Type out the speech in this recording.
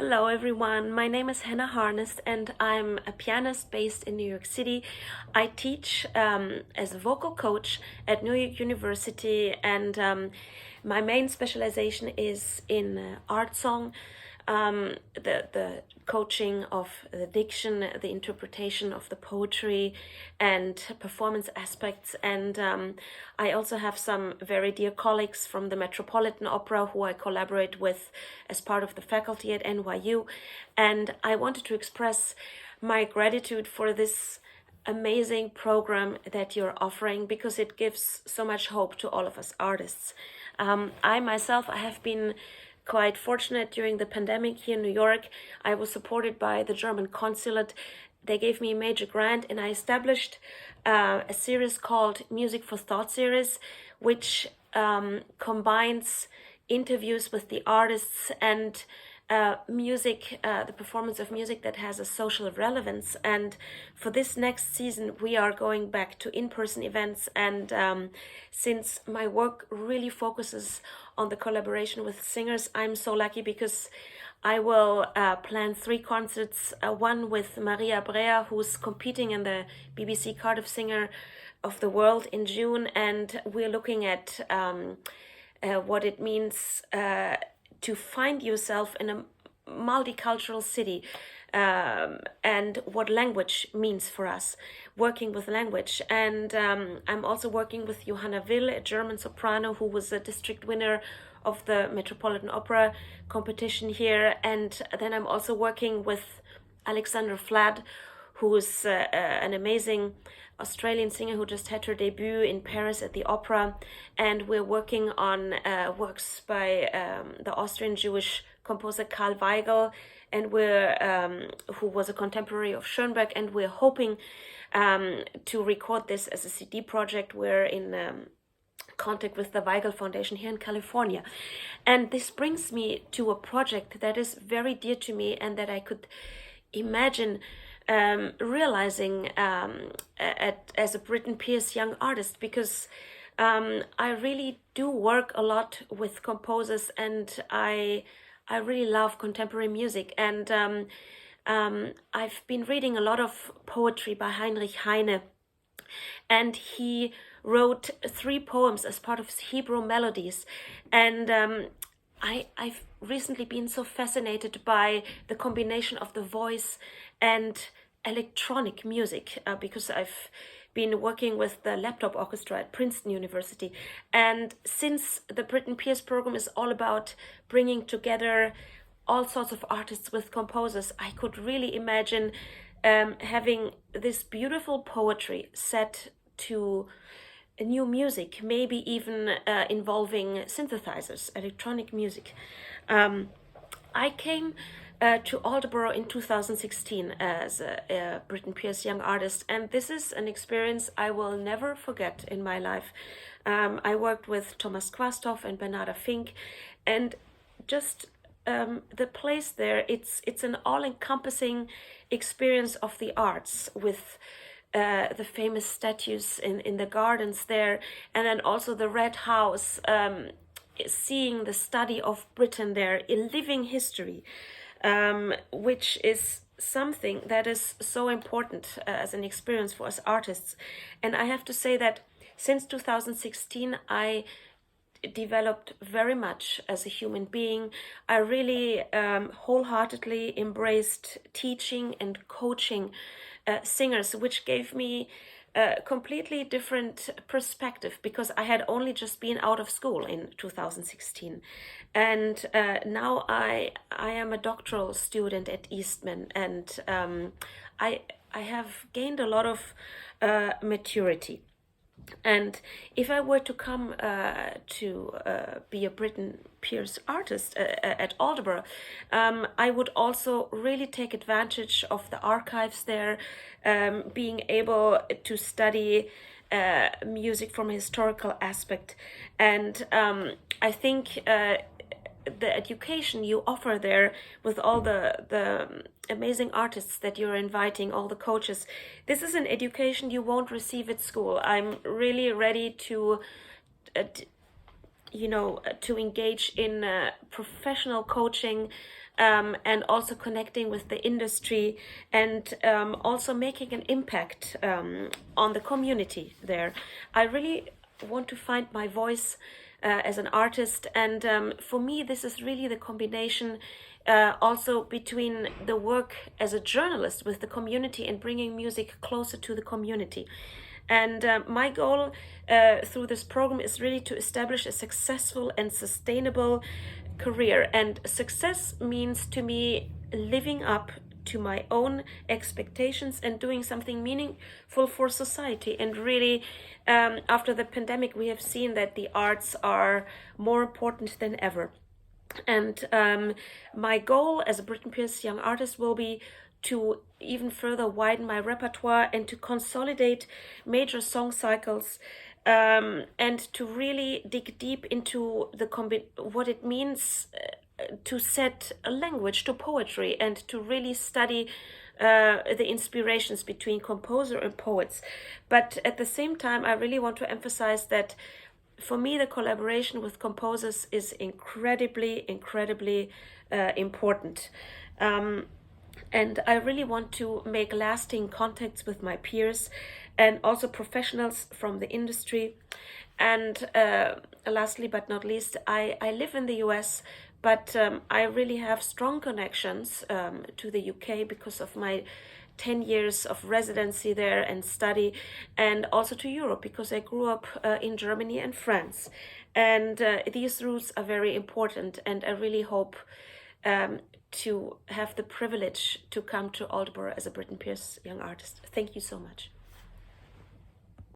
Hello everyone, my name is Hannah Harness and I'm a pianist based in New York City. I teach as a vocal coach at New York University, and my main specialization is in art song, the coaching of the diction, the interpretation of the poetry and performance aspects. And I also have some very dear colleagues from the Metropolitan Opera who I collaborate with as part of the faculty at NYU. And I wanted to express my gratitude for this amazing program that you're offering, because it gives so much hope to all of us artists. I myself, I have been quite fortunate during the pandemic here in New York. I was supported by the German consulate. They gave me a major grant and I established a series called Music for Thought series, which combines interviews with the artists and music, the performance of music that has a social relevance. And for this next season, we are going back to in-person events. And since my work really focuses on the collaboration with singers, I'm so lucky because I will plan 3 concerts, one with Maria Brea, who's competing in the BBC Cardiff Singer of the World in June. And we're looking at what it means to find yourself in a multicultural city, and what language means for us, working with language. And I'm also working with Johanna Will, a German soprano who was a district winner of the Metropolitan Opera competition here. And then I'm also working with Alexandra Fladd, who is an amazing Australian singer who just had her debut in Paris at the opera. And we're working on works by the Austrian Jewish composer Karl Weigel, and who was a contemporary of Schoenberg, and we're hoping to record this as a CD project. We're in contact with the Weigel Foundation here in California. And this brings me to a project that is very dear to me and that I could imagine realizing as a Britten Pears young artist, because I really do work a lot with composers, and I really love contemporary music. And I've been reading a lot of poetry by Heinrich Heine, and he wrote 3 poems as part of his Hebrew melodies. And I've recently been so fascinated by the combination of the voice and electronic music, because I've been working with the laptop orchestra at Princeton University. And since the Britten Pears program is all about bringing together all sorts of artists with composers, I could really imagine having this beautiful poetry set to new music, maybe even involving synthesizers, electronic music. I came to Aldeboro in 2016 as a Britten Pears young artist, and this is an experience I will never forget in my life. I worked with Thomas Quasthoff and Bernarda Fink, and just the place there, it's an all-encompassing experience of the arts, with the famous statues in the gardens there, and then also the Red House, seeing the study of Britain there, a living history, which is something that is so important as an experience for us artists. And I have to say that since 2016, I developed very much as a human being. I really wholeheartedly embraced teaching and coaching singers, which gave me a completely different perspective, because I had only just been out of school in 2016, and now I am a doctoral student at Eastman, and I have gained a lot of maturity. And if I were to come to be a Britten Pears artist at Aldeboro, I would also really take advantage of the archives there, being able to study music from a historical aspect. And I think the education you offer there, with all the amazing artists that you're inviting, all the coaches, this is an education you won't receive at school. I'm really ready to to engage in professional coaching, and also connecting with the industry, and also making an impact on the community there. I really want to find my voice as an artist, and for me this is really the combination also between the work as a journalist with the community and bringing music closer to the community. And my goal through this program is really to establish a successful and sustainable career. And success means to me living up to my own expectations and doing something meaningful for society. And really, after the pandemic, we have seen that the arts are more important than ever. And my goal as a Britten Pears young artist will be to even further widen my repertoire and to consolidate major song cycles, and to really dig deep into what it means to set a language to poetry, and to really study the inspirations between composer and poets. But at the same time, I really want to emphasize that for me, the collaboration with composers is incredibly, incredibly important. And I really want to make lasting contacts with my peers and also professionals from the industry. And lastly but not least, I live in the US, but I really have strong connections to the UK because of my 10 years of residency there and study, and also to Europe because I grew up in Germany and France. And these roots are very important, and I really hope to have the privilege to come to Aldborough as a Britten Pears young artist. Thank you so much.